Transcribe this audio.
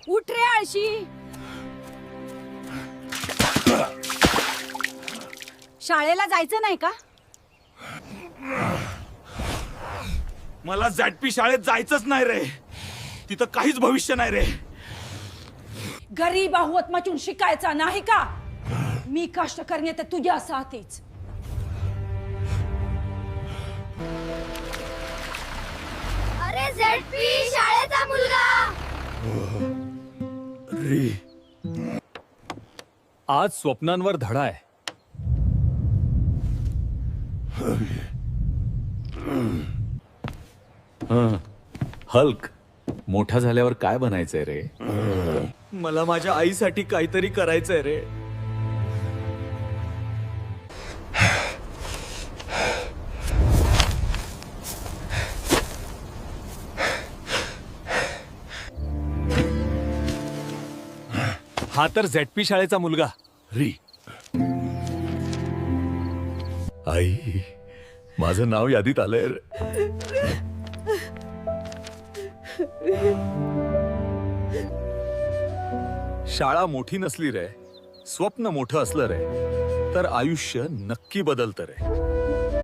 उठ रे आळशी. शाळेला जायचं नाही का? मला झॅडपी शाळेत जायचंच नाही रे. तिथं काहीच भविष्य नाही रे. गरीब आहोत मचून शिकायचा नाही का? मी कष्ट करणे तर तुझ्यासाठीच. अरे झेडपी शाळेचा मुलगा. रे आज स्वप्नांवर धडा आहे. हल्क मोठा झाल्यावर काय बनायचंय रे? मला माझ्या आईसाठी काहीतरी करायचंय रे. हा तर झेडपी शाळेचा मुलगा. री आई, माझं नाव यादीत आलंय रे. शाळा मोठी नसली रे, स्वप्न मोठं असलं रे, तर आयुष्य नक्की बदलतं रे.